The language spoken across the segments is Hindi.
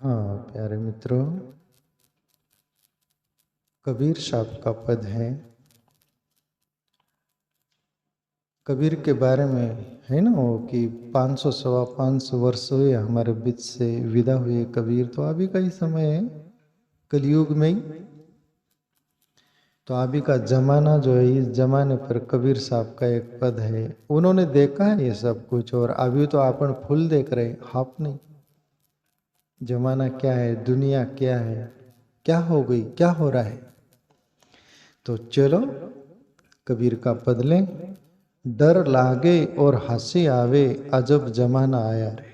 हाँ प्यारे मित्रों, कबीर साहब का पद है। कबीर के बारे में है ना वो कि 500 सवा 500 वर्ष हुए हमारे बीच से विदा हुए कबीर। तो अभी का ही समय है, कलयुग में ही। तो अभी का जमाना जो है, इस जमाने पर कबीर साहब का एक पद है। उन्होंने देखा है ये सब कुछ, और अभी तो अपन फुल देख रहे, हाफ नहीं। जमाना क्या है, दुनिया क्या है, क्या हो गई, क्या हो रहा है। तो चलो कबीर का पद लें। डर लागे और हंसी आवे, अजब जमाना आया रे।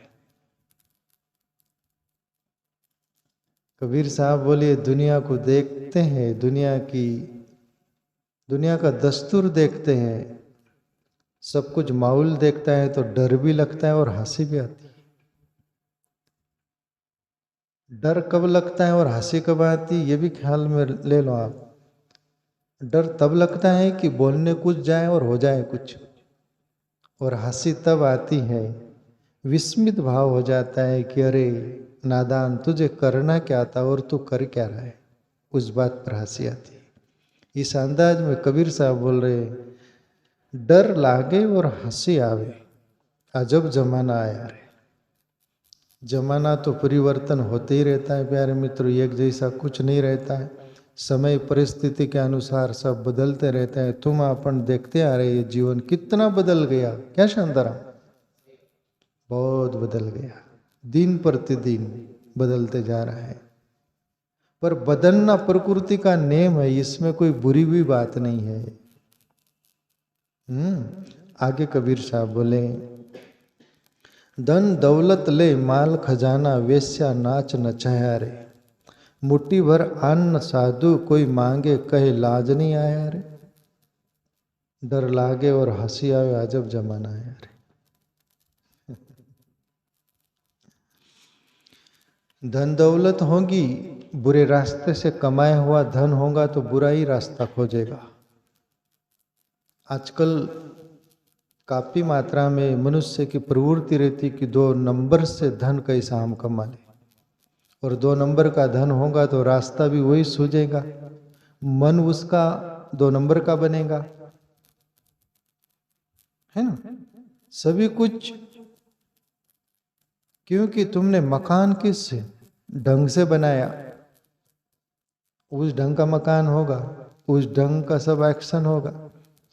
कबीर साहब बोलिए, दुनिया को देखते हैं, दुनिया का दस्तूर देखते हैं, सब कुछ माहौल देखता है तो डर भी लगता है और हंसी भी आती है। डर कब लगता है और हंसी कब आती है, ये भी ख्याल में ले लो आप। डर तब लगता है कि बोलने कुछ जाए और हो जाए कुछ, और हंसी तब आती है, विस्मित भाव हो जाता है कि अरे नादान, तुझे करना क्या था और तू कर क्या रहा है। उस बात पर हंसी आती है। इस अंदाज में कबीर साहब बोल रहे, डर लागे और हंसी आवे, अजब जमाना आया रे। जमाना तो परिवर्तन होते ही रहता है प्यारे मित्रों, एक जैसा कुछ नहीं रहता है। समय परिस्थिति के अनुसार सब बदलते रहते हैं। तुम अपन देखते आ रहे, ये जीवन कितना बदल गया, क्या शानदार, बहुत बदल गया। दिन प्रतिदिन बदलते जा रहा है। पर बदलना प्रकृति का नेम है, इसमें कोई बुरी भी बात नहीं है। आगे कबीर साहब बोले, धन दौलत ले माल खजाना, वेश्या नाच नचाया रे। मुट्ठी भर अन्न साधु, कोई मांगे कहे लाज नहीं आया रे। डर लागे और हंसी आवे, अजब जमाना आया रे। धन दौलत होगी, बुरे रास्ते से कमाया हुआ धन होगा तो बुरा ही रास्ता खोजेगा। आजकल काफी मात्रा में मनुष्य की प्रवृत्ति रहती कि 2 नंबर से धन कैसा हम कमा ले, और 2 नंबर का धन होगा तो रास्ता भी वही सूझेगा, मन उसका 2 नंबर का बनेगा, है ना। सभी कुछ, क्योंकि तुमने मकान किस ढंग से बनाया, उस ढंग का मकान होगा, उस ढंग का सब एक्शन होगा।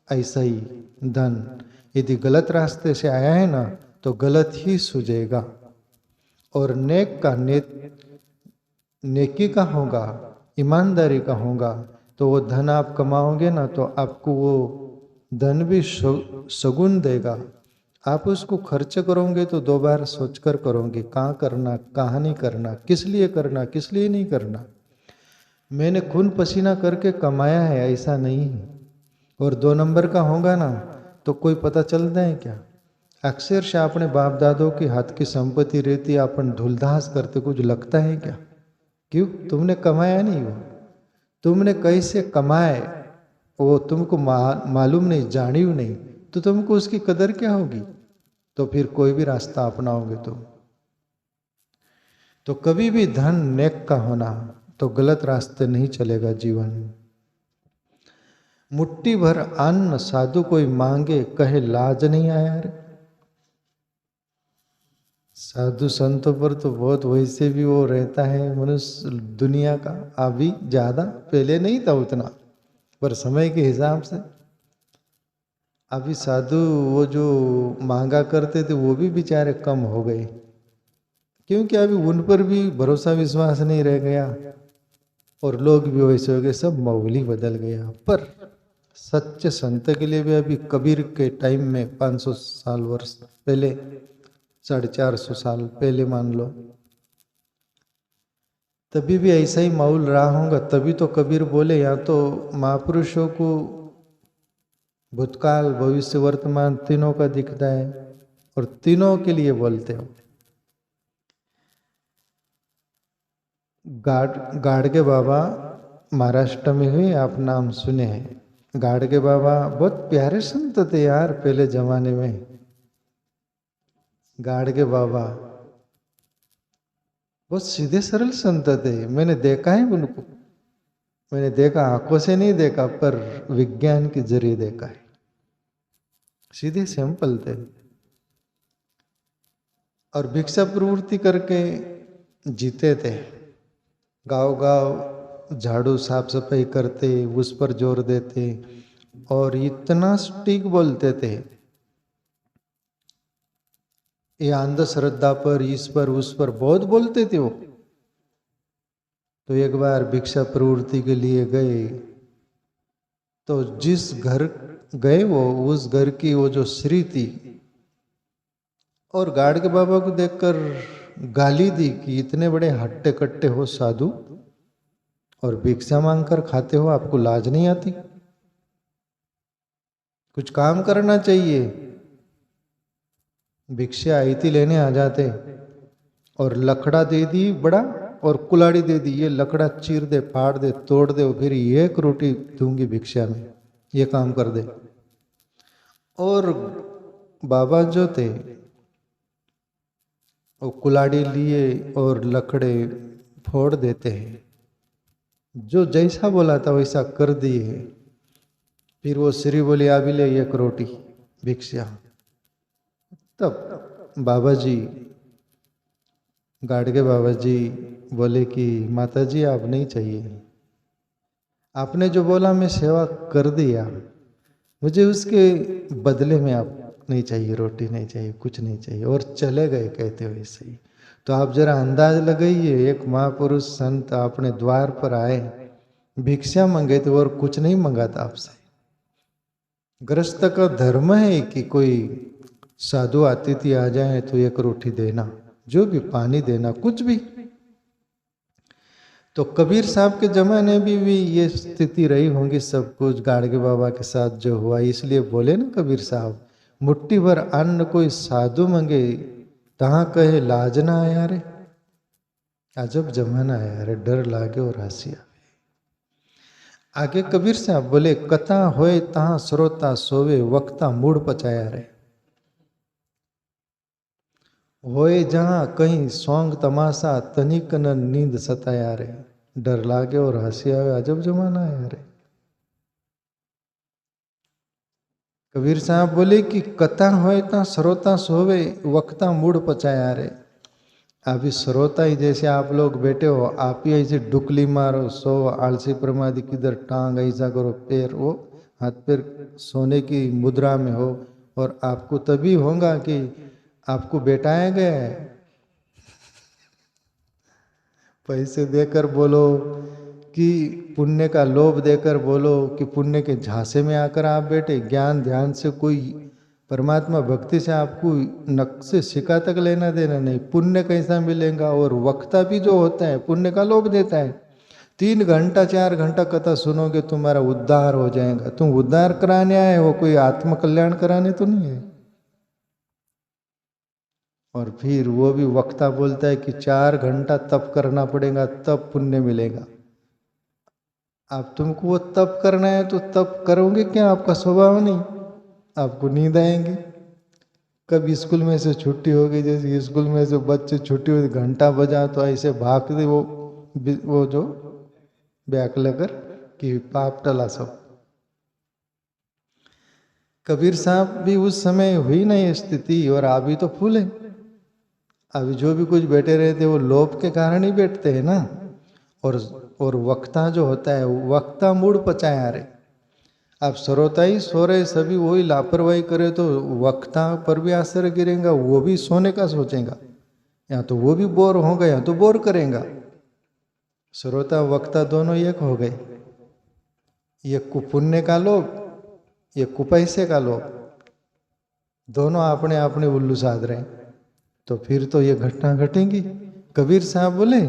ऐसा ही धन यदि गलत रास्ते से आया है ना, तो गलत ही सूझेगा। और नेकी का होगा, ईमानदारी का होगा, तो वो धन आप कमाओगे ना, तो आपको वो धन भी सगुन देगा। आप उसको खर्च करोगे तो 2 बार सोचकर करोगे, कहाँ करना, कहाँ नहीं करना, किस लिए करना, किस लिए नहीं करना। मैंने खून पसीना करके कमाया है, ऐसा नहीं है। और 2 नंबर का होगा ना, तो कोई पता चलता है क्या। अक्सर से अपने बाप दादों के हाथ की संपत्ति रहती, अपन धूलधास करते, कुछ लगता है क्या। क्यों, तुमने कमाया नहीं, वो तुमने कैसे कमाए वो तुमको मालूम नहीं, जानी नहीं, तो तुमको उसकी कदर क्या होगी। तो फिर कोई भी रास्ता अपनाओगे तो कभी भी धन नेक का होना, तो गलत रास्ते नहीं चलेगा जीवन। मुट्ठी भर अन्न साधु, कोई मांगे कहे लाज नहीं आया रे। साधु संतों पर तो बहुत वैसे भी वो रहता है मनुष्य दुनिया का, अभी ज्यादा, पहले नहीं था उतना, पर समय के हिसाब से अभी साधु वो जो मांगा करते थे वो भी बेचारे कम हो गए, क्योंकि अभी उन पर भी भरोसा विश्वास नहीं रह गया, और लोग भी वैसे हो गए, सब माहौल ही बदल गया। पर सच्चे संत के लिए भी अभी कबीर के टाइम में 500 साल वर्ष पहले, 450 साल पहले मान लो, तभी भी ऐसा ही माहौल रहा होगा। तभी तो कबीर बोले, या तो महापुरुषों को भूतकाल भविष्य वर्तमान तीनों का दिखता है, और तीनों के लिए बोलते हो। गाड़गे बाबा महाराष्ट्र में हुए, आप नाम सुने हैं। गाड़गे बाबा बहुत प्यारे संत थे यार, पहले जमाने में। गाड़गे बाबा बहुत सीधे सरल संत थे, मैंने देखा है उनको। मैंने देखा, आंखों से नहीं देखा, पर विज्ञान के जरिए देखा है। सीधे सिंपल थे और भिक्षा प्रवृत्ति करके जीते थे। गांव गांव झाड़ू साफ सफाई करते, उस पर जोर देते और इतना स्टिक बोलते थे, ये अंधश्रद्धा पर, इस पर उस पर बहुत बोलते थे वो। तो एक बार भिक्षा प्रवृत्ति के लिए गए, तो जिस घर गए वो, उस घर की वो जो स्त्री थी, और गाड़ के बाबा को देखकर गाली दी कि इतने बड़े हट्टे कट्टे हो साधु और भिक्षा मांगकर खाते हो, आपको लाज नहीं आती? कुछ काम करना चाहिए। भिक्षा आई थी लेने आ जाते और लकड़ा दे दी बड़ा और कुलाड़ी दे दी, ये लकड़ा चीर दे, फाड़ दे, तोड़ दे, फिर एक रोटी दूंगी भिक्षा में, ये काम कर दे। और बाबा जो थे वो कुलाड़ी लिए और लकड़े फोड़ देते हैं, जो जैसा बोला था वैसा कर दिए। फिर वो श्री बोली, अभी ले एक रोटी भिक्षा। तब बाबा जी, गाड़गे बाबा जी बोले कि माता जी आप नहीं चाहिए, आपने जो बोला मैं सेवा कर दिया, मुझे उसके बदले में आप नहीं चाहिए, रोटी नहीं चाहिए, कुछ नहीं चाहिए, और चले गए कहते हुए सही। तो आप जरा अंदाज लगाइए, एक महापुरुष संत अपने द्वार पर आए, भिक्षा मांगे थे और कुछ नहीं मंगा था आपसे। गृहस्थ का धर्म है कि कोई साधु अतिथि आ जाए तो एक रोटी देना, जो भी पानी देना, कुछ भी। तो कबीर साहब के जमाने में भी ये स्थिति रही होंगी, सब कुछ गाड़गे बाबा के साथ जो हुआ, इसलिए बोले ना कबीर साहब, मुट्ठी भर अन्न कोई साधु मंगे, तहाँ कहे लाज ना आया रे। अजब जमाना आया रे, डर लागे और हंसी आवे। आगे कबीर साहब बोले, कथा होए तहाँ श्रोता सोवे, वक्ता मूड पचाया रे। होए जहाँ कहीं सोंग तमाशा, तनिक न नींद सताया रे। डर लागे और हंसी आवे, अजब जमाना है रे। कबीर साहब बोले कि कथा होए ता श्रोता सोवे, वक्ता मूड पचाया रे। अभी श्रोता ही जैसे आप लोग बैठे हो, आप ही ऐसे डुकली मारो, सो, आलसी प्रमादी, किधर टांग ऐसा करो, पैर वो हाथ पैर सोने की मुद्रा में हो, और आपको तभी होगा कि आपको बैठाया गया है। पैसे देकर बोलो कि पुण्य का लोभ देकर बोलो कि पुण्य के झांसे में आकर आप बैठे, ज्ञान ध्यान से कोई परमात्मा भक्ति से आपको नक से सिक्का तक लेना देना नहीं, पुण्य कैसा मिलेगा। और वक्ता भी जो होता है पुण्य का लोभ देता है, 3 घंटा 4 घंटा कथा सुनोगे तुम्हारा उद्धार हो जाएगा। तुम उद्धार कराने आए हो, कोई आत्म कल्याण कराने तो नहीं है। और फिर वो भी वक्ता बोलता है कि 4 घंटा तप करना पड़ेगा तब पुण्य मिलेगा। अब तुमको वो तप करना है तो तप करोगे क्या? आपका स्वभाव नहीं, आपको नींद आएंगी। कब स्कूल में से छुट्टी होगी, जैसे स्कूल में से बच्चे छुट्टी हुई, घंटा बजा तो ऐसे भागते वो जो बैक लेकर कि पाप टला सब। कबीर साहब भी उस समय हुई ना ये स्थिति, और अभी तो फूल है। अभी जो भी कुछ बैठे रहते वो लोभ के कारण ही बैठते हैं ना। और वक्ता जो होता है, वक्ता मूड पचाया रे। अब श्रोता ही सो रहे, सभी वही लापरवाही करे तो वक्ता पर भी असर गिरेगा, वो भी सोने का सोचेगा, या तो वो भी बोर होगा या तो बोर करेगा। श्रोता वक्ता दोनों एक हो गए, ये कुपुण्य का लोभ, ये कुपैसे का लोभ, दोनों अपने अपने उल्लू साध रहे हैं। तो फिर तो ये घटना घटेंगी। कबीर साहब बोले,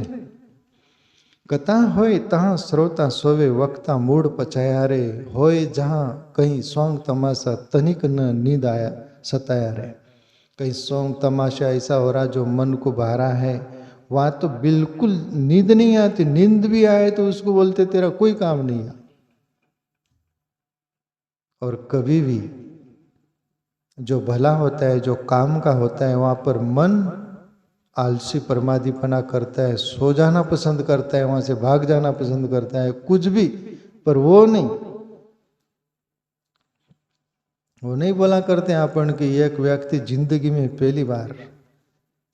कथा होए तहाँ श्रोता सोवे, वक्ता मूड पचाया रे। होए जहाँ कहीं सोंग तमाशा, तनिक न नींद आया सताया रे। कहीं सोंग तमाशा ऐसा हो रहा जो मन को भा रहा है, वहाँ तो बिल्कुल नींद नहीं आती। नींद भी आए तो उसको बोलते तेरा कोई काम नहीं है। और कभी भी जो भला होता है, जो काम का होता है, वहाँ पर मन आलसी प्रमादीपना करता है, सो जाना पसंद करता है, वहां से भाग जाना पसंद करता है, कुछ भी, पर वो नहीं बोला करते अपन कि एक व्यक्ति जिंदगी में पहली बार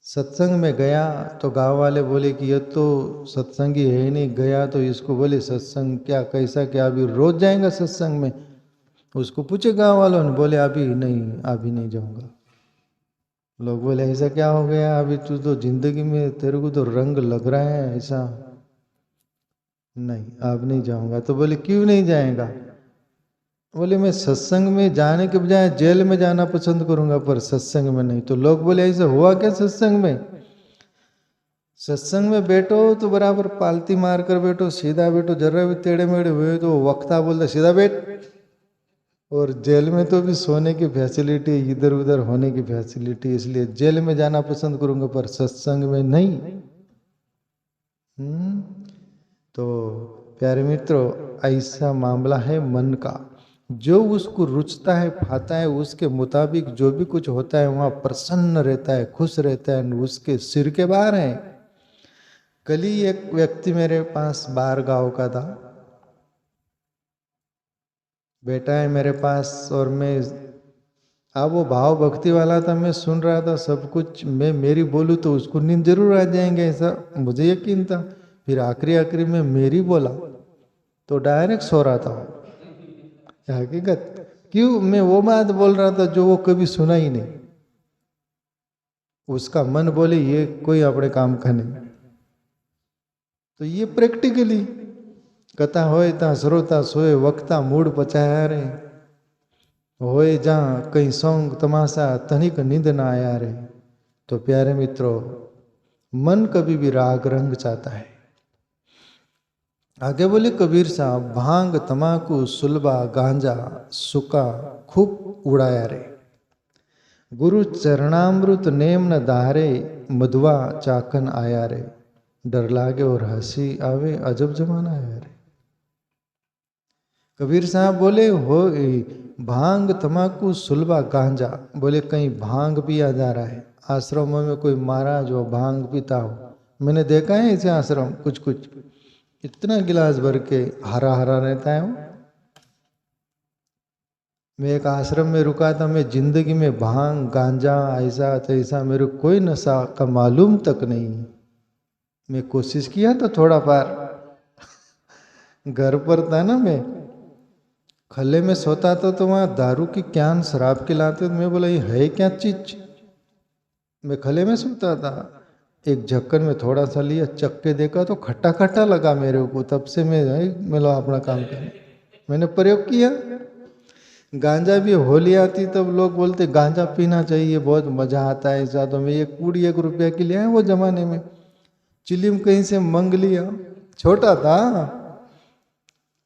सत्संग में गया तो गांव वाले बोले कि ये तो सत्संगी है ही नहीं, गया तो इसको बोले सत्संग क्या कैसा, क्या अभी रोज जाएगा सत्संग में? उसको पूछे गांव वालों ने, बोले अभी नहीं जाऊंगा। लोग बोले ऐसा क्या हो गया, अभी तू तो जिंदगी में तेरे को तो रंग लग रहा है ऐसा। नहीं, अब नहीं जाऊंगा। तो बोले क्यों नहीं जाएगा? बोले मैं सत्संग में जाने के बजाय जेल में जाना पसंद करूंगा, पर सत्संग में नहीं। तो लोग बोले ऐसा हुआ क्या सत्संग में? सत्संग में बैठो तो बराबर पालती मार कर बैठो, सीधा बैठो, जरा भी टेढ़े मेढ़े हुए तो वक्ता बोलता सीधा बैठ। और जेल में तो भी सोने की फैसिलिटी, इधर उधर होने की फैसिलिटी, इसलिए जेल में जाना पसंद करूंगा पर सत्संग में नहीं। तो प्यारे मित्रों, ऐसा मामला है मन का। जो उसको रुचता है, फाता है, उसके मुताबिक जो भी कुछ होता है वहाँ प्रसन्न रहता है, खुश रहता है, उसके सिर के बाहर है। कल ही एक व्यक्ति मेरे पास बाहर गांव का था, बेटा है मेरे पास, और मैं अब वो भाव भक्ति वाला था, मैं सुन रहा था सब कुछ। मैं मेरी बोलूँ तो उसको नींद जरूर आ जाएंगे ऐसा मुझे यकीन था। फिर आखिरी में मेरी बोला तो डायरेक्ट सो रहा था। हकीकत क्यों, मैं वो बात बोल रहा था जो वो कभी सुना ही नहीं। उसका मन बोले ये कोई अपने काम का नहीं। तो ये प्रैक्टिकली कथा होए ता श्रोता सोए, वक्ता मूड पचाया रे, होए जहाँ कहीं सौंग तमाशा तनिक नींद ना आया रे। तो प्यारे मित्रों, मन कभी भी राग रंग चाहता है। आगे बोले कबीर साहब, भांग तमाकू सुलबा गांजा सुका खूब उड़ाया रे, गुरु चरणामृत नेम न दारे, मधुआ चाकन आया रे, डर लागे और हंसी आवे, अजब जमाना आया रे। कबीर साहब बोले हो भांग तमाकू सुलबा गांजा, बोले कहीं भांग पिया जा रहा है, आश्रमों में कोई महाराज हो भांग पीता हो, मैंने देखा है ऐसे आश्रम कुछ कुछ, इतना गिलास भर के हरा हरा रहता है वो। मैं एक आश्रम में रुका था, मैं जिंदगी में भांग गांजा ऐसा तैसा मेरे कोई नशा का मालूम तक नहीं। मैं कोशिश किया तो थोड़ा पार घर पर था ना, मैं खले में सोता था तो वहाँ दारू की कैन शराब की लाते, तो मैं बोला ये है क्या चीज। मैं खले में सोता था, एक झक्कन में थोड़ा सा लिया, चख के देखा तो खट्टा खट्टा लगा मेरे को। तब से मैं लो अपना काम करने, मैंने प्रयोग किया। गांजा भी होली आती तब लोग बोलते गांजा पीना चाहिए, बहुत मजा आता है ऐसा। तो मैं एक पूड़ी 1 रुपया की लिया है वो जमाने में, चिलिम कहीं से मंग लिया, छोटा था,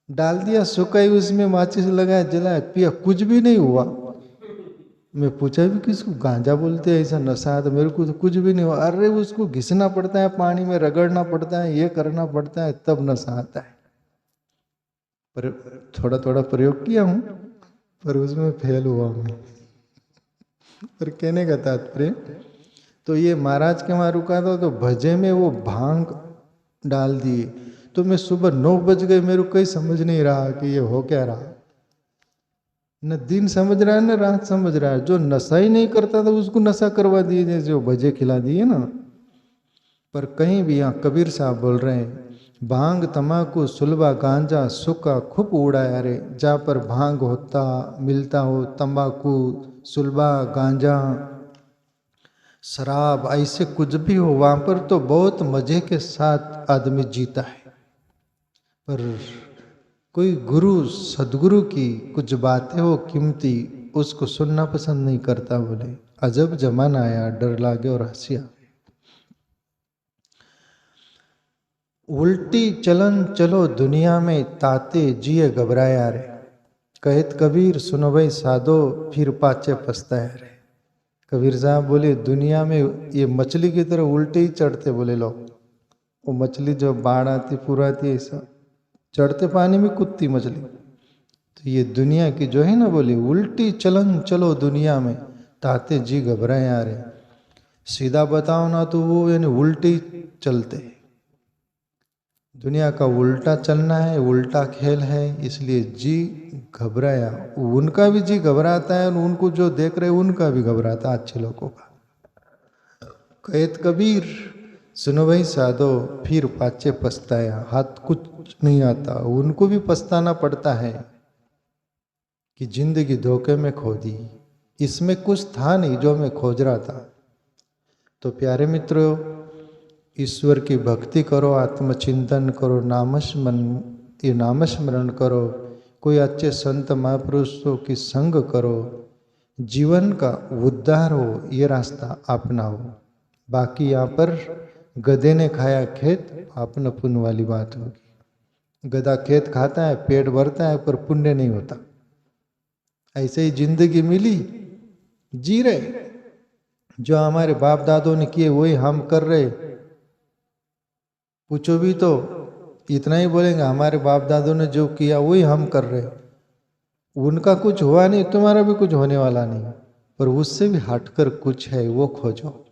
डाल दिया, सुखाई, उसमें माचिस लगाया, जलाया, पिया, कुछ भी नहीं हुआ। मैं पूछा भी किसको गांजा बोलते हैं, ऐसा नशा है? तो मेरे को तो कुछ भी नहीं हुआ। अरे उसको घिसना पड़ता है, पानी में रगड़ना पड़ता है, ये करना पड़ता है, तब नशा आता है। पर थोड़ा थोड़ा प्रयोग किया हूँ, पर उसमें फेल हुआ हूँ। पर कहने का तात्पर्य, तो ये महाराज के वहाँ रुका था, तो भजे में वो भांग डाल दिए। तो मैं सुबह 9 बज गए, मेरे को कहीं समझ नहीं रहा कि ये हो क्या रहा। न दिन समझ रहा है न रात समझ रहा है। जो नशा ही नहीं करता था उसको नशा करवा दिए, जैसे वो भजे खिला दिए ना। पर कहीं भी यहाँ कबीर साहब बोल रहे हैं, भांग तमाकू सुलबा गांजा सुका खूब उड़ाया रे। जहाँ पर भांग होता मिलता हो, तंबाकू सुलबा गांजा शराब ऐसे कुछ भी हो, वहाँ पर तो बहुत मजे के साथ आदमी जीता है। पर कोई गुरु सदगुरु की कुछ बातें हो कीमती, उसको सुनना पसंद नहीं करता। बोले अजब जमाना आया, डर लागे और हंसी आवे। उल्टी चलन चलो दुनिया में, ताते जिए घबराया रे। कहत कबीर सुनो भाई साधो, फिर पाचे पछताया रे। कबीर साहब बोले दुनिया में ये मछली की तरह उल्टे ही चढ़ते। बोले लोग, वो मछली जो बाढ़ आती पुराती ऐसा चढ़ते पानी में कूदती मछली। तो ये दुनिया की जो है ना, बोली उल्टी चलन चलो दुनिया में, ताते जी घबराए आ रहे। सीधा बताओ ना तो वो यानी उल्टी चलते। दुनिया का उल्टा चलना है, उल्टा खेल है, इसलिए जी घबराया। उनका भी जी घबराता है और उनको जो देख रहे उनका भी घबराता है, अच्छे लोगों का। कहत कबीर सुनो भाई साधो फिर पाचे पछताया। हाथ कुछ नहीं आता, उनको भी पछताना पड़ता है कि जिंदगी धोखे में खो दी, इसमें कुछ था नहीं जो मैं खोज रहा था। तो प्यारे मित्रों, ईश्वर की भक्ति करो, आत्मचिंतन करो, नामस्मरण करो, कोई अच्छे संत महापुरुषों की संग करो, जीवन का उद्धार हो, ये रास्ता अपनाओ। बाकी यहाँ पर गधे ने खाया खेत, पाप पुण्य वाली बात होगी। गधा खेत खाता है, पेट भरता है, पर पुण्य नहीं होता। ऐसे ही जिंदगी मिली, जी रहे, जो हमारे बाप दादों ने किए वही हम कर रहे। पूछो भी तो इतना ही बोलेंगे, हमारे बाप दादों ने जो किया वही हम कर रहे। उनका कुछ हुआ नहीं, तुम्हारा भी कुछ होने वाला नहीं, पर उससे भी हटकर कुछ है वो खोजो।